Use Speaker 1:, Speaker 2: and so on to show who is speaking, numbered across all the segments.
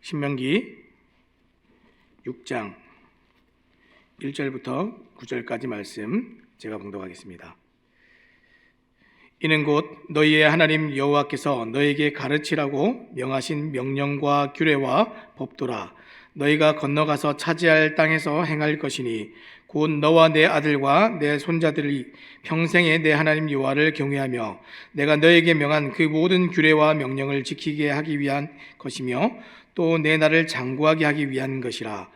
Speaker 1: 신명기 6장 1절부터 9절까지 말씀 제가 봉독하겠습니다. 이는 곧 너희의 하나님 여호와께서 너희에게 가르치라고 명하신 명령과 규례와 법도라. 너희가 건너가서 차지할 땅에서 행할 것이니 곧 너와 내 아들과 내 손자들이 평생에 내 하나님 여호와를 경외하며 내가 너희에게 명한 그 모든 규례와 명령을 지키게 하기 위한 것이며 또 내 나를 장구하게 하기 위한 것이라.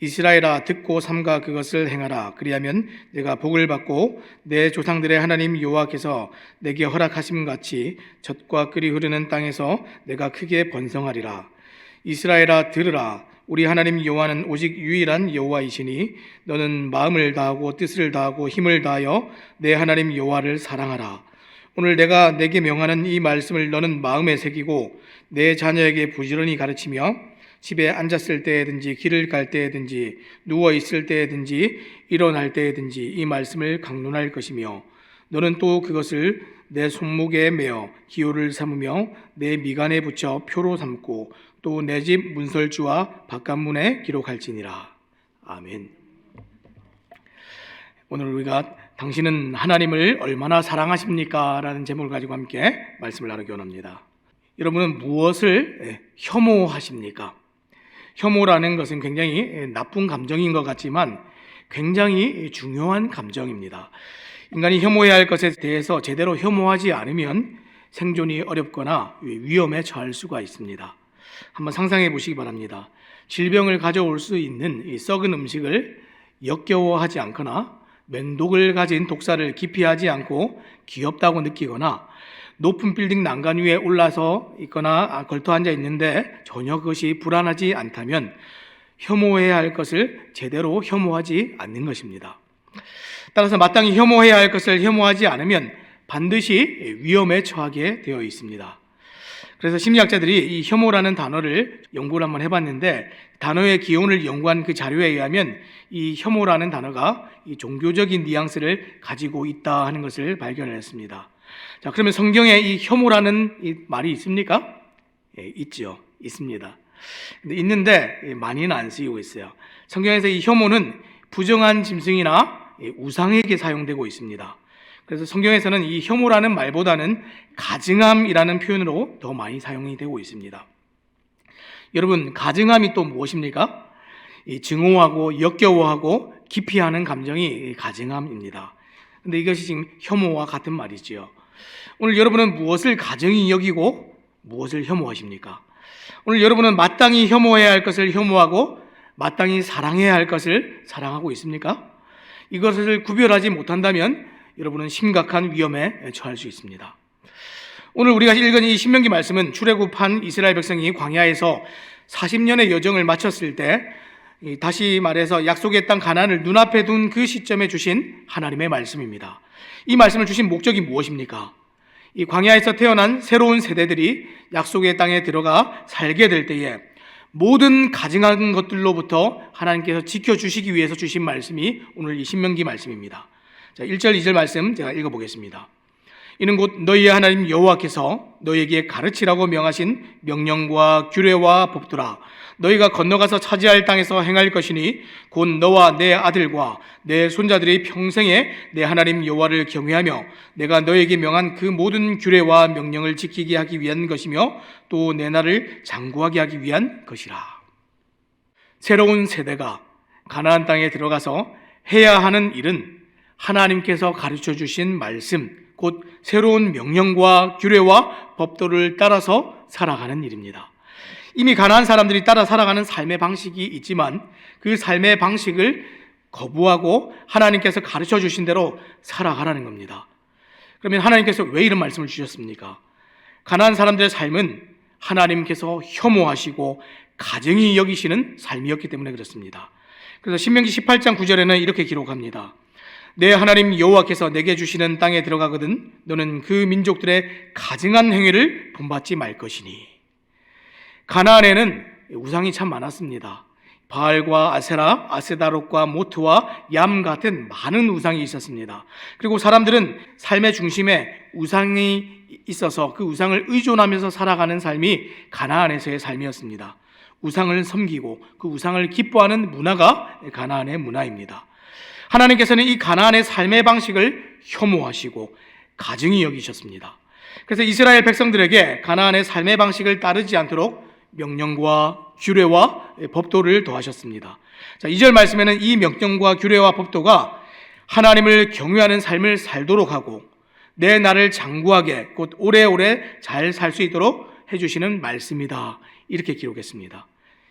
Speaker 1: 이스라엘아, 듣고 삼가 그것을 행하라. 그리하면 내가 복을 받고 내 조상들의 하나님 여호와께서 내게 허락하심 같이 젖과 꿀이 흐르는 땅에서 내가 크게 번성하리라. 이스라엘아, 들으라. 우리 하나님 여호와는 오직 유일한 여호와이시니 너는 마음을 다하고 뜻을 다하고 힘을 다하여 내 하나님 여호와를 사랑하라. 오늘 내가 내게 명하는 이 말씀을 너는 마음에 새기고 내 자녀에게 부지런히 가르치며 집에 앉았을 때에든지 길을 갈 때에든지 누워 있을 때에든지 일어날 때에든지 이 말씀을 강론할 것이며 너는 또 그것을 내 손목에 매어 기호를 삼으며 내 미간에 붙여 표로 삼고 또 내 집 문설주와 바깥문에 기록할지니라. 아멘. 오늘 우리가 당신은 하나님을 얼마나 사랑하십니까? 라는 제목을 가지고 함께 말씀을 나누기 원합니다. 여러분은 무엇을 혐오하십니까? 혐오라는 것은 굉장히 나쁜 감정인 것 같지만 굉장히 중요한 감정입니다. 인간이 혐오해야 할 것에 대해서 제대로 혐오하지 않으면 생존이 어렵거나 위험에 처할 수가 있습니다. 한번 상상해 보시기 바랍니다. 질병을 가져올 수 있는 이 썩은 음식을 역겨워하지 않거나 맹독을 가진 독사를 기피하지 않고 귀엽다고 느끼거나 높은 빌딩 난간 위에 올라서 있거나 걸터 앉아 있는데 전혀 그것이 불안하지 않다면 혐오해야 할 것을 제대로 혐오하지 않는 것입니다. 따라서 마땅히 혐오해야 할 것을 혐오하지 않으면 반드시 위험에 처하게 되어 있습니다. 그래서 심리학자들이 이 혐오라는 단어를 연구를 한번 해봤는데 단어의 기원을 연구한 그 자료에 의하면 이 혐오라는 단어가 이 종교적인 뉘앙스를 가지고 있다 하는 것을 발견을 했습니다. 자, 그러면 성경에 이 혐오라는 이 말이 있습니까? 예, 있죠. 있습니다. 근데 있는데 많이는 안 쓰이고 있어요. 성경에서 이 혐오는 부정한 짐승이나 우상에게 사용되고 있습니다. 그래서 성경에서는 이 혐오라는 말보다는 가증함이라는 표현으로 더 많이 사용이 되고 있습니다. 여러분, 가증함이 또 무엇입니까? 이 증오하고 역겨워하고 기피하는 감정이 가증함입니다. 근데 이것이 지금 혐오와 같은 말이지요. 오늘 여러분은 무엇을 가증히 여기고 무엇을 혐오하십니까? 오늘 여러분은 마땅히 혐오해야 할 것을 혐오하고 마땅히 사랑해야 할 것을 사랑하고 있습니까? 이것을 구별하지 못한다면 여러분은 심각한 위험에 처할 수 있습니다. 오늘 우리가 읽은 이 신명기 말씀은 출애굽한 이스라엘 백성이 광야에서 40년의 여정을 마쳤을 때 다시 말해서 약속의 땅 가나안을 눈앞에 둔 그 시점에 주신 하나님의 말씀입니다. 이 말씀을 주신 목적이 무엇입니까? 이 광야에서 태어난 새로운 세대들이 약속의 땅에 들어가 살게 될 때에 모든 가증한 것들로부터 하나님께서 지켜주시기 위해서 주신 말씀이 오늘 이 신명기 말씀입니다. 자, 1절, 2절 말씀 제가 읽어보겠습니다. 이는 곧 너희의 하나님 여호와께서 너희에게 가르치라고 명하신 명령과 규례와 법도라. 너희가 건너가서 차지할 땅에서 행할 것이니 곧 너와 내 아들과 내 손자들이 평생에 내 하나님 여호와를 경외하며 내가 너희에게 명한 그 모든 규례와 명령을 지키게 하기 위한 것이며 또 내 나를 장구하게 하기 위한 것이라. 새로운 세대가 가나안 땅에 들어가서 해야 하는 일은 하나님께서 가르쳐 주신 말씀, 곧 새로운 명령과 규례와 법도를 따라서 살아가는 일입니다. 이미 가나안 사람들이 따라 살아가는 삶의 방식이 있지만 그 삶의 방식을 거부하고 하나님께서 가르쳐 주신 대로 살아가라는 겁니다. 그러면 하나님께서 왜 이런 말씀을 주셨습니까? 가나안 사람들의 삶은 하나님께서 혐오하시고 가증히 여기시는 삶이었기 때문에 그렇습니다. 그래서 신명기 18장 9절에는 이렇게 기록합니다. 내 하나님 여호와께서 내게 주시는 땅에 들어가거든 너는 그 민족들의 가증한 행위를 본받지 말 것이니. 가나안에는 우상이 참 많았습니다. 바알과 아세라, 아세다롯과 모트와 얌 같은 많은 우상이 있었습니다. 그리고 사람들은 삶의 중심에 우상이 있어서 그 우상을 의존하면서 살아가는 삶이 가나안에서의 삶이었습니다. 우상을 섬기고 그 우상을 기뻐하는 문화가 가나안의 문화입니다. 하나님께서는 이 가나안의 삶의 방식을 혐오하시고 가증히 여기셨습니다. 그래서 이스라엘 백성들에게 가나안의 삶의 방식을 따르지 않도록 명령과 규례와 법도를 더하셨습니다. 자, 2절 말씀에는 이 명령과 규례와 법도가 하나님을 경외하는 삶을 살도록 하고 내 나를 장구하게 곧 오래오래 잘 살 수 있도록 해주시는 말씀이다, 이렇게 기록했습니다.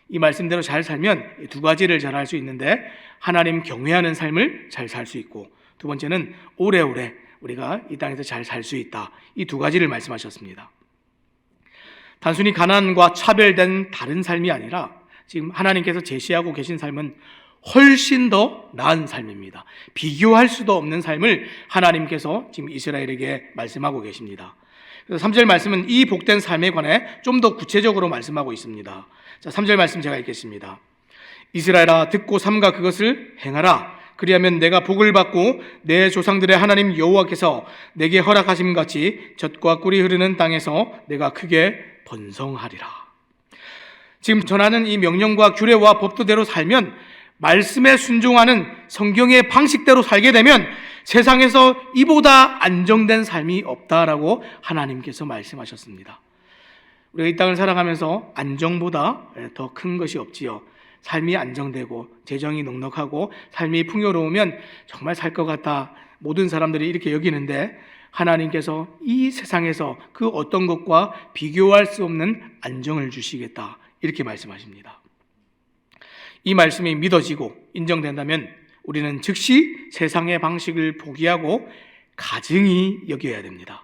Speaker 1: 이 말씀대로 잘 살면 두 가지를 잘 할 수 있는데, 하나님 경외하는 삶을 잘 살 수 있고, 두 번째는 오래오래 우리가 이 땅에서 잘 살 수 있다, 이 두 가지를 말씀하셨습니다. 단순히 가난과 차별된 다른 삶이 아니라 지금 하나님께서 제시하고 계신 삶은 훨씬 더 나은 삶입니다. 비교할 수도 없는 삶을 하나님께서 지금 이스라엘에게 말씀하고 계십니다. 그래서 3절 말씀은 이 복된 삶에 관해 좀 더 구체적으로 말씀하고 있습니다. 자, 3절 말씀 제가 읽겠습니다. 이스라엘아, 듣고 삼가 그것을 행하라. 그리하면 내가 복을 받고 내 조상들의 하나님 여호와께서 내게 허락하심 같이 젖과 꿀이 흐르는 땅에서 내가 크게 번성하리라. 지금 전하는 이 명령과 규례와 법도대로 살면, 말씀에 순종하는 성경의 방식대로 살게 되면 세상에서 이보다 안정된 삶이 없다라고 하나님께서 말씀하셨습니다. 우리가 이 땅을 살아가면서 안정보다 더 큰 것이 없지요. 삶이 안정되고 재정이 넉넉하고 삶이 풍요로우면 정말 살 것 같다, 모든 사람들이 이렇게 여기는데, 하나님께서 이 세상에서 그 어떤 것과 비교할 수 없는 안정을 주시겠다, 이렇게 말씀하십니다. 이 말씀이 믿어지고 인정된다면 우리는 즉시 세상의 방식을 포기하고 가증히 여겨야 됩니다.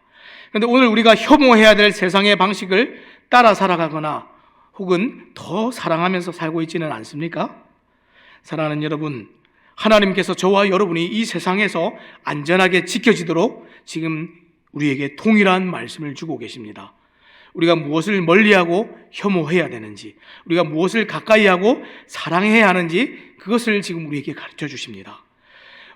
Speaker 1: 그런데 오늘 우리가 혐오해야 될 세상의 방식을 따라 살아가거나 혹은 더 사랑하면서 살고 있지는 않습니까? 사랑하는 여러분, 하나님께서 저와 여러분이 이 세상에서 안전하게 지켜지도록 지금 우리에게 동일한 말씀을 주고 계십니다. 우리가 무엇을 멀리하고 혐오해야 되는지, 우리가 무엇을 가까이하고 사랑해야 하는지, 그것을 지금 우리에게 가르쳐 주십니다.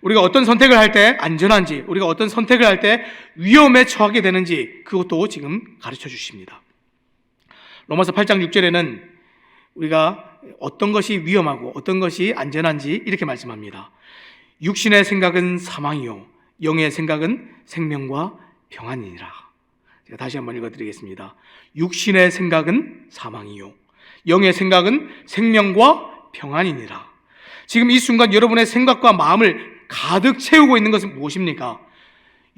Speaker 1: 우리가 어떤 선택을 할 때 안전한지, 우리가 어떤 선택을 할 때 위험에 처하게 되는지, 그것도 지금 가르쳐 주십니다. 로마서 8장 6절에는 우리가 어떤 것이 위험하고 어떤 것이 안전한지 이렇게 말씀합니다. 육신의 생각은 사망이요 영의 생각은 생명과 평안이니라. 제가 다시 한번 읽어드리겠습니다. 육신의 생각은 사망이요 영의 생각은 생명과 평안이니라. 지금 이 순간 여러분의 생각과 마음을 가득 채우고 있는 것은 무엇입니까?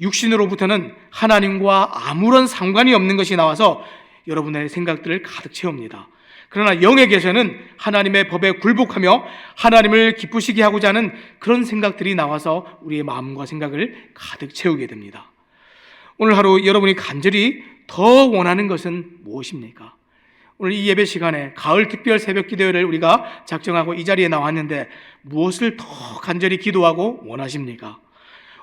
Speaker 1: 육신으로부터는 하나님과 아무런 상관이 없는 것이 나와서 여러분의 생각들을 가득 채웁니다. 그러나 영에게서는 하나님의 법에 굴복하며 하나님을 기쁘시게 하고자 하는 그런 생각들이 나와서 우리의 마음과 생각을 가득 채우게 됩니다. 오늘 하루 여러분이 간절히 더 원하는 것은 무엇입니까? 오늘 이 예배 시간에 가을 특별 새벽 기도회를 우리가 작정하고 이 자리에 나왔는데 무엇을 더 간절히 기도하고 원하십니까?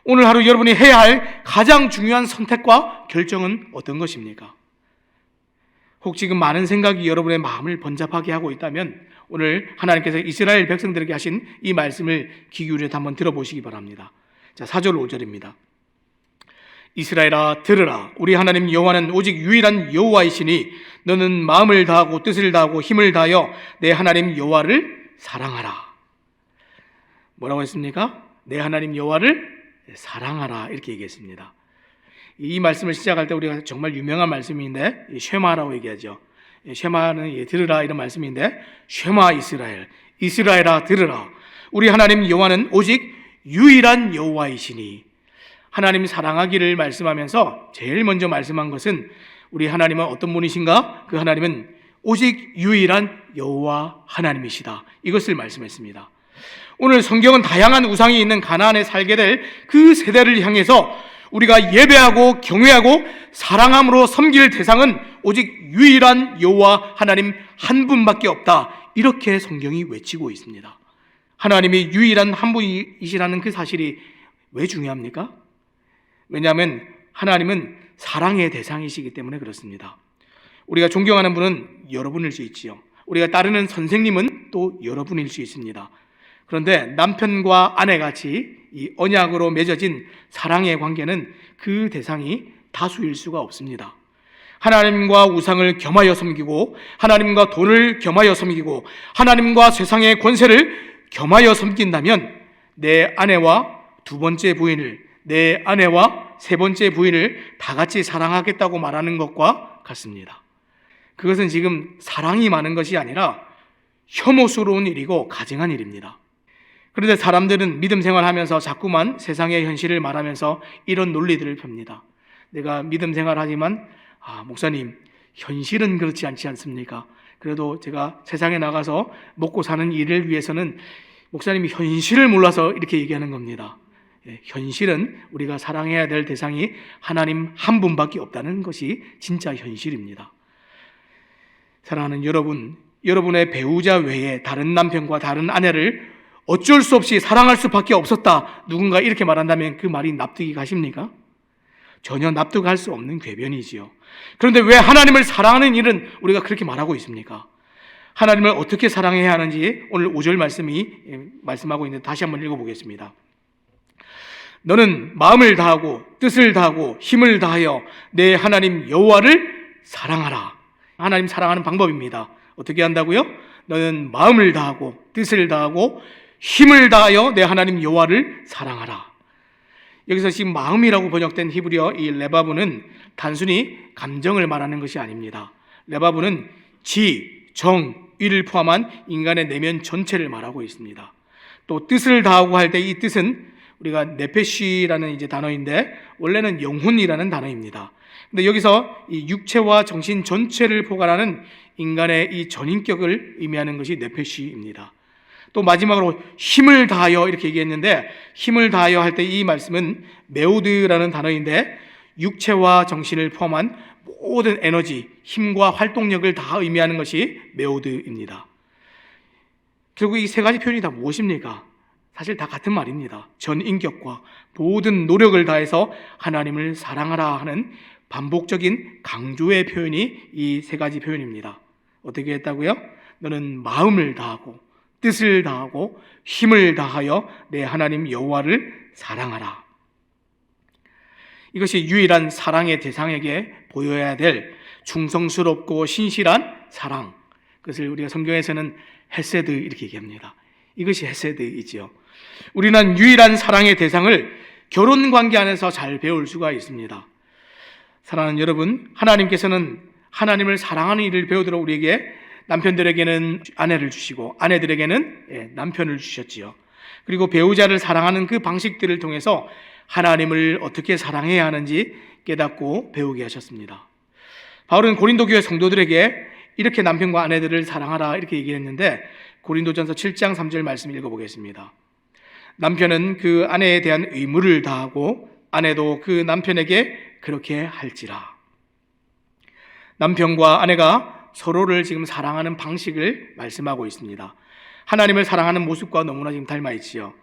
Speaker 1: 오늘 하루 여러분이 해야 할 가장 중요한 선택과 결정은 어떤 것입니까? 혹 지금 많은 생각이 여러분의 마음을 번잡하게 하고 있다면 오늘 하나님께서 이스라엘 백성들에게 하신 이 말씀을 귀 기울여 한번 들어보시기 바랍니다. 자, 4절 5절입니다. 이스라엘아, 들으라. 우리 하나님 여호와는 오직 유일한 여호와이시니 너는 마음을 다하고 뜻을 다하고 힘을 다하여 내 하나님 여호와를 사랑하라. 뭐라고 했습니까? 내 하나님 여호와를 사랑하라, 이렇게 얘기했습니다. 이 말씀을 시작할 때 우리가 정말 유명한 말씀인데 쉐마라고 얘기하죠. 쉐마는 들으라 이런 말씀인데, 쉐마 이스라엘, 이스라엘아 들으라. 우리 하나님 여호와는 오직 유일한 여호와이시니. 하나님 사랑하기를 말씀하면서 제일 먼저 말씀한 것은 우리 하나님은 어떤 분이신가? 그 하나님은 오직 유일한 여호와 하나님이시다, 이것을 말씀했습니다. 오늘 성경은 다양한 우상이 있는 가나안에 살게 될 그 세대를 향해서 우리가 예배하고 경외하고 사랑함으로 섬길 대상은 오직 유일한 여호와 하나님 한 분밖에 없다, 이렇게 성경이 외치고 있습니다. 하나님이 유일한 한 분이시라는 그 사실이 왜 중요합니까? 왜냐하면 하나님은 사랑의 대상이시기 때문에 그렇습니다. 우리가 존경하는 분은 여러분일 수 있지요. 우리가 따르는 선생님은 또 여러분일 수 있습니다. 그런데 남편과 아내같이 이 언약으로 맺어진 사랑의 관계는 그 대상이 다수일 수가 없습니다. 하나님과 우상을 겸하여 섬기고 하나님과 돈을 겸하여 섬기고 하나님과 세상의 권세를 겸하여 섬긴다면 내 아내와 두 번째 부인을, 내 아내와 세 번째 부인을 다 같이 사랑하겠다고 말하는 것과 같습니다. 그것은 지금 사랑이 많은 것이 아니라 혐오스러운 일이고 가증한 일입니다. 그런데 사람들은 믿음 생활하면서 자꾸만 세상의 현실을 말하면서 이런 논리들을 펴니다. 내가 믿음 생활하지만 목사님, 현실은 그렇지 않지 않습니까? 그래도 제가 세상에 나가서 먹고 사는 일을 위해서는 목사님이 현실을 몰라서 이렇게 얘기하는 겁니다. 현실은 우리가 사랑해야 될 대상이 하나님 한 분밖에 없다는 것이 진짜 현실입니다. 사랑하는 여러분, 여러분의 배우자 외에 다른 남편과 다른 아내를 어쩔 수 없이 사랑할 수밖에 없었다, 누군가 이렇게 말한다면 그 말이 납득이 가십니까? 전혀 납득할 수 없는 궤변이지요. 그런데 왜 하나님을 사랑하는 일은 우리가 그렇게 말하고 있습니까? 하나님을 어떻게 사랑해야 하는지 오늘 5절 말씀이 말씀하고 있는데 다시 한번 읽어보겠습니다. 너는 마음을 다하고 뜻을 다하고 힘을 다하여 내 하나님 여호와를 사랑하라. 하나님 사랑하는 방법입니다. 어떻게 한다고요? 너는 마음을 다하고 뜻을 다하고 힘을 다하여 내 하나님 여호와를 사랑하라. 여기서 지금 마음이라고 번역된 히브리어 이 레바브는 단순히 감정을 말하는 것이 아닙니다. 레바브는 지, 정, 의를 포함한 인간의 내면 전체를 말하고 있습니다. 또 뜻을 다하고 할 때 이 뜻은 우리가 네페시라는 이제 단어인데 원래는 영혼이라는 단어입니다. 근데 여기서 이 육체와 정신 전체를 포괄하는 인간의 이 전인격을 의미하는 것이 네페시입니다. 또 마지막으로 힘을 다하여 이렇게 얘기했는데 힘을 다하여 할 때 이 말씀은 메오드라는 단어인데 육체와 정신을 포함한 모든 에너지, 힘과 활동력을 다 의미하는 것이 메오드입니다. 결국 이 세 가지 표현이 다 무엇입니까? 사실 다 같은 말입니다. 전인격과 모든 노력을 다해서 하나님을 사랑하라 하는 반복적인 강조의 표현이 이 세 가지 표현입니다. 어떻게 했다고요? 너는 마음을 다하고 뜻을 다하고 힘을 다하여 내 하나님 여호와를 사랑하라. 이것이 유일한 사랑의 대상에게 보여야 될 충성스럽고 신실한 사랑, 그것을 우리가 성경에서는 헤세드 이렇게 얘기합니다. 이것이 헤세드이지요. 우리는 유일한 사랑의 대상을 결혼관계 안에서 잘 배울 수가 있습니다. 사랑하는 여러분, 하나님께서는 하나님을 사랑하는 일을 배우도록 우리에게 남편들에게는 아내를 주시고 아내들에게는 남편을 주셨지요. 그리고 배우자를 사랑하는 그 방식들을 통해서 하나님을 어떻게 사랑해야 하는지 깨닫고 배우게 하셨습니다. 바울은 고린도 교회 성도들에게 이렇게 남편과 아내들을 사랑하라 이렇게 얘기했는데 고린도전서 7장 3절 말씀 읽어보겠습니다. 남편은 그 아내에 대한 의무를 다하고 아내도 그 남편에게 그렇게 할지라. 남편과 아내가 서로를 지금 사랑하는 방식을 말씀하고 있습니다. 하나님을 사랑하는 모습과 너무나 지금 닮아 있지요.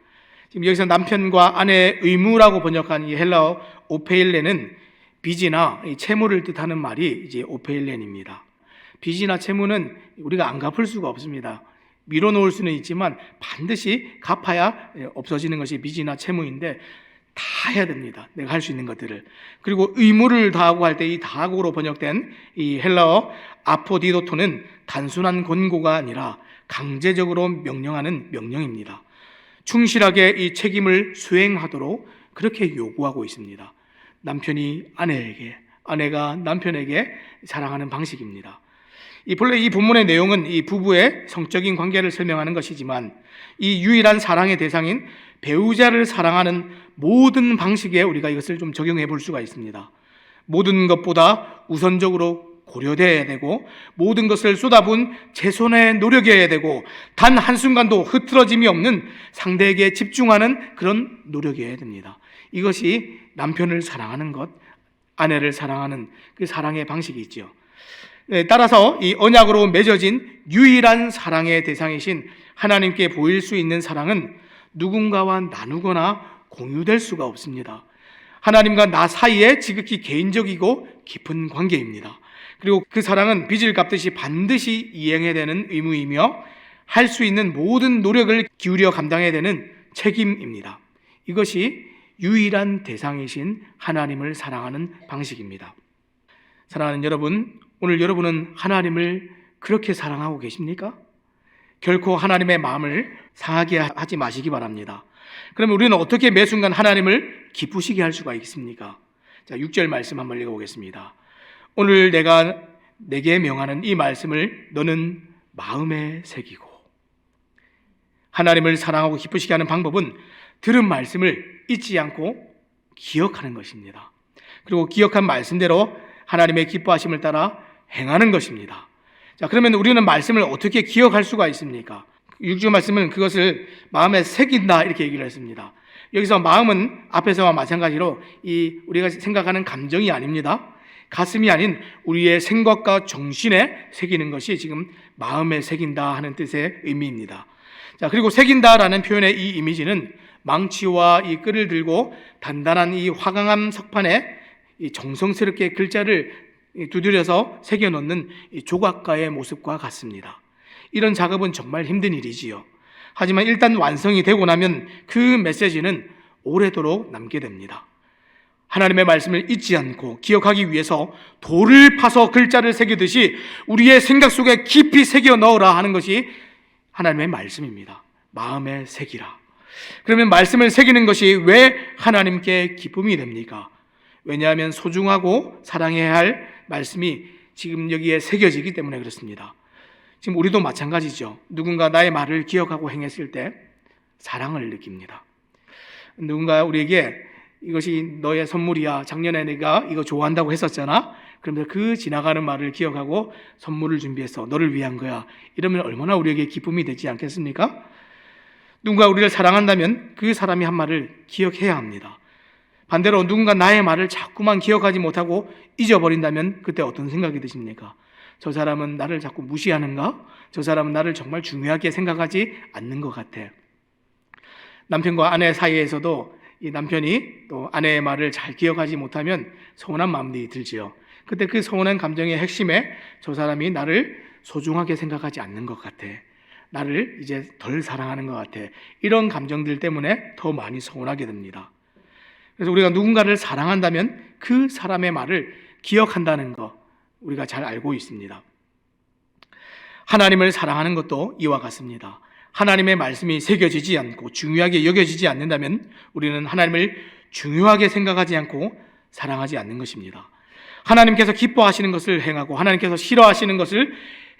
Speaker 1: 지금 여기서 남편과 아내의 의무라고 번역한 이 헬라어 오페일레는 빚이나 채무를 뜻하는 말이 이제 오페일렌입니다. 빚이나 채무는 우리가 안 갚을 수가 없습니다. 미뤄놓을 수는 있지만 반드시 갚아야 없어지는 것이 빚이나 채무인데 다 해야 됩니다. 내가 할 수 있는 것들을. 그리고 의무를 다하고 할 때 이 다하고로 번역된 이 헬라어 아포디도토는 단순한 권고가 아니라 강제적으로 명령하는 명령입니다. 충실하게 이 책임을 수행하도록 그렇게 요구하고 있습니다. 남편이 아내에게, 아내가 남편에게 사랑하는 방식입니다. 본래 이 본문의 내용은 이 부부의 성적인 관계를 설명하는 것이지만 이 유일한 사랑의 대상인 배우자를 사랑하는 모든 방식에 우리가 이것을 좀 적용해 볼 수가 있습니다. 모든 것보다 우선적으로 고려되어야 되고 모든 것을 쏟아부은 최선의 노력이어야 되고 단 한순간도 흐트러짐이 없는 상대에게 집중하는 그런 노력이어야 됩니다. 이것이 남편을 사랑하는 것, 아내를 사랑하는 그 사랑의 방식이 있죠. 따라서 이 언약으로 맺어진 유일한 사랑의 대상이신 하나님께 보일 수 있는 사랑은 누군가와 나누거나 공유될 수가 없습니다. 하나님과 나 사이에 지극히 개인적이고 깊은 관계입니다. 그리고 그 사랑은 빚을 갚듯이 반드시 이행해야 되는 의무이며 할 수 있는 모든 노력을 기울여 감당해야 되는 책임입니다. 이것이 유일한 대상이신 하나님을 사랑하는 방식입니다. 사랑하는 여러분, 오늘 여러분은 하나님을 그렇게 사랑하고 계십니까? 결코 하나님의 마음을 상하게 하지 마시기 바랍니다. 그러면 우리는 어떻게 매 순간 하나님을 기쁘시게 할 수가 있습니까? 자, 6절 말씀 한번 읽어보겠습니다. 오늘 내가 내게 명하는 이 말씀을 너는 마음에 새기고. 하나님을 사랑하고 기쁘시게 하는 방법은 들은 말씀을 잊지 않고 기억하는 것입니다. 그리고 기억한 말씀대로 하나님의 기뻐하심을 따라 행하는 것입니다. 자, 그러면 우리는 말씀을 어떻게 기억할 수가 있습니까? 6주 말씀은 그것을 마음에 새긴다 이렇게 얘기를 했습니다. 여기서 마음은 앞에서와 마찬가지로 우리가 생각하는 감정이 아닙니다. 가슴이 아닌 우리의 생각과 정신에 새기는 것이 지금 마음에 새긴다 하는 뜻의 의미입니다. 자, 그리고 새긴다라는 표현의 이 이미지는 망치와 이 끈을 들고 단단한 이 화강암 석판에 이 정성스럽게 글자를 두드려서 새겨놓는 이 조각가의 모습과 같습니다. 이런 작업은 정말 힘든 일이지요. 하지만 일단 완성이 되고 나면 그 메시지는 오래도록 남게 됩니다. 하나님의 말씀을 잊지 않고 기억하기 위해서 돌을 파서 글자를 새기듯이 우리의 생각 속에 깊이 새겨 넣으라 하는 것이 하나님의 말씀입니다. 마음에 새기라. 그러면 말씀을 새기는 것이 왜 하나님께 기쁨이 됩니까? 왜냐하면 소중하고 사랑해야 할 말씀이 지금 여기에 새겨지기 때문에 그렇습니다. 지금 우리도 마찬가지죠. 누군가 나의 말을 기억하고 행했을 때 사랑을 느낍니다. 누군가 우리에게 이것이 너의 선물이야, 작년에 내가 이거 좋아한다고 했었잖아, 그러면서 그 지나가는 말을 기억하고 선물을 준비해서 너를 위한 거야, 이러면 얼마나 우리에게 기쁨이 되지 않겠습니까? 누군가 우리를 사랑한다면 그 사람이 한 말을 기억해야 합니다. 반대로 누군가 나의 말을 자꾸만 기억하지 못하고 잊어버린다면 그때 어떤 생각이 드십니까? 저 사람은 나를 자꾸 무시하는가? 저 사람은 나를 정말 중요하게 생각하지 않는 것 같아. 남편과 아내 사이에서도 이 남편이 또 아내의 말을 잘 기억하지 못하면 서운한 마음이 들지요. 그때 그 서운한 감정의 핵심에 저 사람이 나를 소중하게 생각하지 않는 것 같아, 나를 이제 덜 사랑하는 것 같아, 이런 감정들 때문에 더 많이 서운하게 됩니다. 그래서 우리가 누군가를 사랑한다면 그 사람의 말을 기억한다는 거 우리가 잘 알고 있습니다. 하나님을 사랑하는 것도 이와 같습니다. 하나님의 말씀이 새겨지지 않고 중요하게 여겨지지 않는다면 우리는 하나님을 중요하게 생각하지 않고 사랑하지 않는 것입니다. 하나님께서 기뻐하시는 것을 행하고 하나님께서 싫어하시는 것을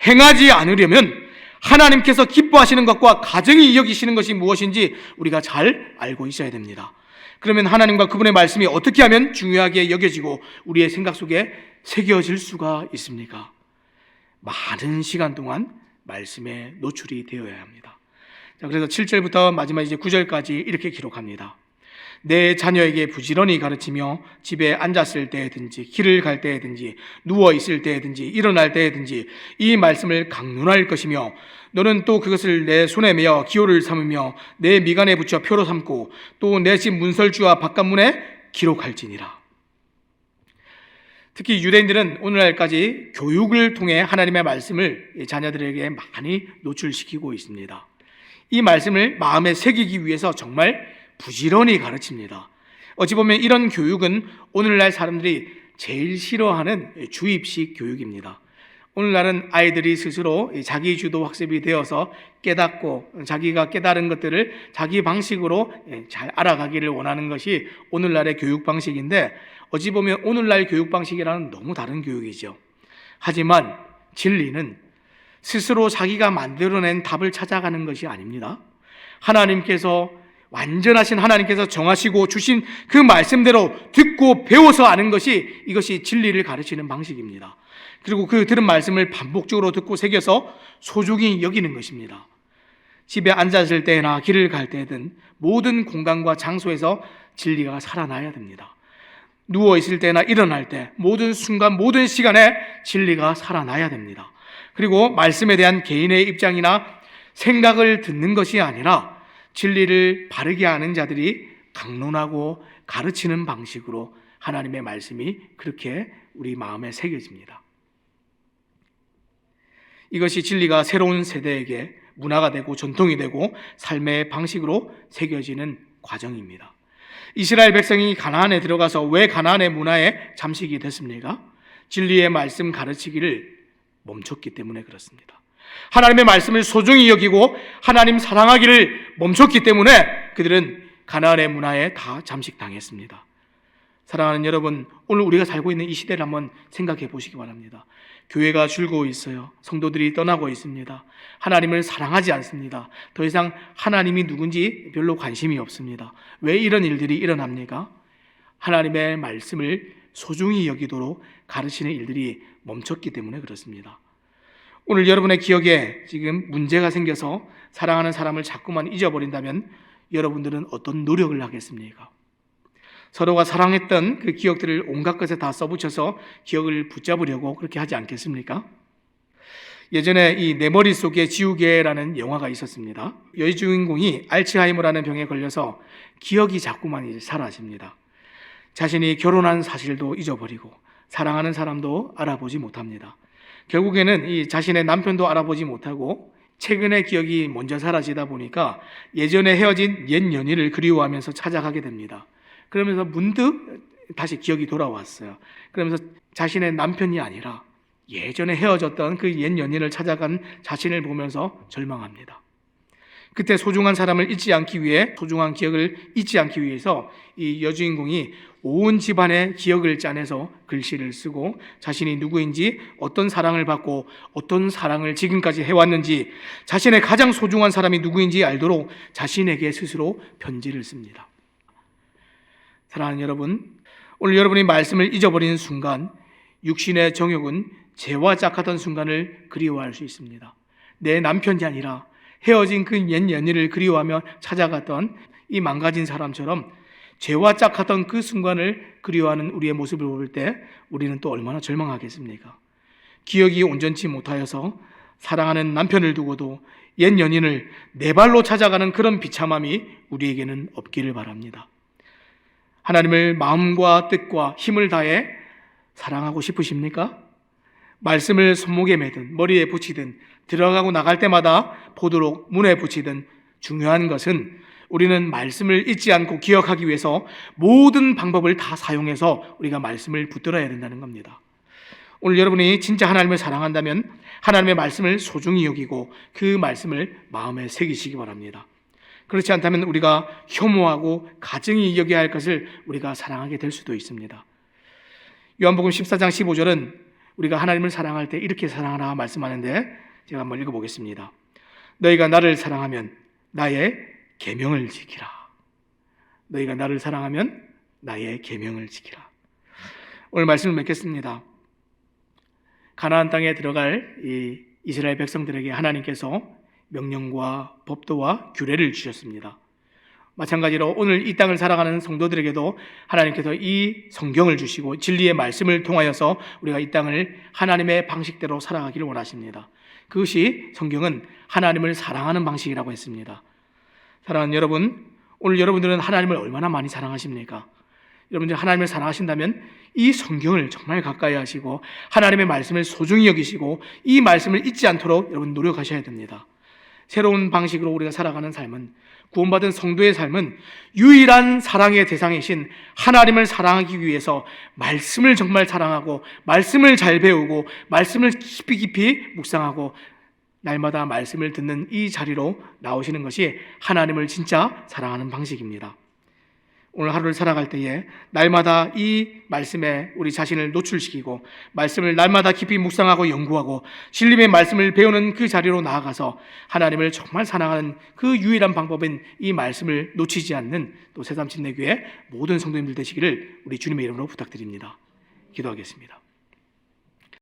Speaker 1: 행하지 않으려면 하나님께서 기뻐하시는 것과 가정이 여기시는 것이 무엇인지 우리가 잘 알고 있어야 됩니다. 그러면 하나님과 그분의 말씀이 어떻게 하면 중요하게 여겨지고 우리의 생각 속에 새겨질 수가 있습니까? 많은 시간 동안 말씀에 노출이 되어야 합니다. 자, 그래서 7절부터 마지막 이제 9절까지 이렇게 기록합니다. 내 자녀에게 부지런히 가르치며 집에 앉았을 때든지 길을 갈 때든지 누워 있을 때든지 일어날 때든지 이 말씀을 강론할 것이며 너는 또 그것을 내 손에 메어 기호를 삼으며 내 미간에 붙여 표로 삼고 또 내 집 문설주와 바깥문에 기록할지니라. 특히 유대인들은 오늘날까지 교육을 통해 하나님의 말씀을 자녀들에게 많이 노출시키고 있습니다. 이 말씀을 마음에 새기기 위해서 정말 부지런히 가르칩니다. 어찌 보면 이런 교육은 오늘날 사람들이 제일 싫어하는 주입식 교육입니다. 오늘날은 아이들이 스스로 자기 주도 학습이 되어서 깨닫고 자기가 깨달은 것들을 자기 방식으로 잘 알아가기를 원하는 것이 오늘날의 교육 방식인데, 어찌 보면 오늘날 교육 방식이랑은 너무 다른 교육이죠. 하지만 진리는 스스로 자기가 만들어낸 답을 찾아가는 것이 아닙니다. 하나님께서, 완전하신 하나님께서 정하시고 주신 그 말씀대로 듣고 배워서 아는 것이, 이것이 진리를 가르치는 방식입니다. 그리고 그 들은 말씀을 반복적으로 듣고 새겨서 소중히 여기는 것입니다. 집에 앉았을 때나 길을 갈 때든 모든 공간과 장소에서 진리가 살아나야 됩니다. 누워 있을 때나 일어날 때 모든 순간 모든 시간에 진리가 살아나야 됩니다. 그리고 말씀에 대한 개인의 입장이나 생각을 듣는 것이 아니라 진리를 바르게 아는 자들이 강론하고 가르치는 방식으로 하나님의 말씀이 그렇게 우리 마음에 새겨집니다. 이것이 진리가 새로운 세대에게 문화가 되고 전통이 되고 삶의 방식으로 새겨지는 과정입니다. 이스라엘 백성이 가나안에 들어가서 왜 가나안의 문화에 잠식이 됐습니까? 진리의 말씀 가르치기를 멈췄기 때문에 그렇습니다. 하나님의 말씀을 소중히 여기고 하나님 사랑하기를 멈췄기 때문에 그들은 가나안의 문화에 다 잠식당했습니다. 사랑하는 여러분, 오늘 우리가 살고 있는 이 시대를 한번 생각해 보시기 바랍니다. 교회가 줄고 있어요. 성도들이 떠나고 있습니다. 하나님을 사랑하지 않습니다. 더 이상 하나님이 누군지 별로 관심이 없습니다. 왜 이런 일들이 일어납니까? 하나님의 말씀을 소중히 여기도록 가르치는 일들이 멈췄기 때문에 그렇습니다. 오늘 여러분의 기억에 지금 문제가 생겨서 사랑하는 사람을 자꾸만 잊어버린다면 여러분들은 어떤 노력을 하겠습니까? 서로가 사랑했던 그 기억들을 온갖 것에 다 써붙여서 기억을 붙잡으려고 그렇게 하지 않겠습니까? 예전에 이 내 머릿속에 지우개라는 영화가 있었습니다. 여주인공이 알츠하이머라는 병에 걸려서 기억이 자꾸만 사라집니다. 자신이 결혼한 사실도 잊어버리고 사랑하는 사람도 알아보지 못합니다. 결국에는 이 자신의 남편도 알아보지 못하고 최근의 기억이 먼저 사라지다 보니까 예전에 헤어진 옛 연인을 그리워하면서 찾아가게 됩니다. 그러면서 문득 다시 기억이 돌아왔어요. 그러면서 자신의 남편이 아니라 예전에 헤어졌던 그 옛 연인을 찾아간 자신을 보면서 절망합니다. 그때 소중한 사람을 잊지 않기 위해, 소중한 기억을 잊지 않기 위해서 이 여주인공이 온 집안의 기억을 짜내서 글씨를 쓰고 자신이 누구인지, 어떤 사랑을 받고 어떤 사랑을 지금까지 해왔는지, 자신의 가장 소중한 사람이 누구인지 알도록 자신에게 스스로 편지를 씁니다. 사랑하는 여러분, 오늘 여러분이 말씀을 잊어버리는 순간 육신의 정욕은 죄와 짝하던 순간을 그리워할 수 있습니다. 내 남편이 아니라 헤어진 그 옛 연인을 그리워하며 찾아갔던 이 망가진 사람처럼 죄와 짝하던 그 순간을 그리워하는 우리의 모습을 볼 때 우리는 또 얼마나 절망하겠습니까? 기억이 온전치 못하여서 사랑하는 남편을 두고도 옛 연인을 네 발로 찾아가는 그런 비참함이 우리에게는 없기를 바랍니다. 하나님을 마음과 뜻과 힘을 다해 사랑하고 싶으십니까? 말씀을 손목에 매든 머리에 붙이든 들어가고 나갈 때마다 보도록 문에 붙이든 중요한 것은 우리는 말씀을 잊지 않고 기억하기 위해서 모든 방법을 다 사용해서 우리가 말씀을 붙들어야 된다는 겁니다. 오늘 여러분이 진짜 하나님을 사랑한다면 하나님의 말씀을 소중히 여기고 그 말씀을 마음에 새기시기 바랍니다. 그렇지 않다면 우리가 혐오하고 가증히 여겨야 할 것을 우리가 사랑하게 될 수도 있습니다. 요한복음 14장 15절은 우리가 하나님을 사랑할 때 이렇게 사랑하라 말씀하는데 제가 한번 읽어보겠습니다. 너희가 나를 사랑하면 나의 계명을 지키라. 너희가 나를 사랑하면 나의 계명을 지키라. 오늘 말씀을 맺겠습니다. 가나안 땅에 들어갈 이 이스라엘 백성들에게 하나님께서 명령과 법도와 규례를 주셨습니다. 마찬가지로 오늘 이 땅을 살아가는 성도들에게도 하나님께서 이 성경을 주시고 진리의 말씀을 통하여서 우리가 이 땅을 하나님의 방식대로 살아가기를 원하십니다. 그것이 성경은 하나님을 사랑하는 방식이라고 했습니다. 사랑하는 여러분, 오늘 여러분들은 하나님을 얼마나 많이 사랑하십니까? 여러분들 하나님을 사랑하신다면 이 성경을 정말 가까이 하시고 하나님의 말씀을 소중히 여기시고 이 말씀을 잊지 않도록 여러분 노력하셔야 됩니다. 새로운 방식으로 우리가 살아가는 삶은, 구원받은 성도의 삶은 유일한 사랑의 대상이신 하나님을 사랑하기 위해서 말씀을 정말 사랑하고 말씀을 잘 배우고 말씀을 깊이 묵상하고 날마다 말씀을 듣는 이 자리로 나오시는 것이 하나님을 진짜 사랑하는 방식입니다. 오늘 하루를 살아갈 때에 날마다 이 말씀에 우리 자신을 노출시키고 말씀을 날마다 깊이 묵상하고 연구하고 진리의 말씀을 배우는 그 자리로 나아가서 하나님을 정말 사랑하는 그 유일한 방법인 이 말씀을 놓치지 않는 또 새삼침내교회 모든 성도님들 되시기를 우리 주님의 이름으로 부탁드립니다. 기도하겠습니다.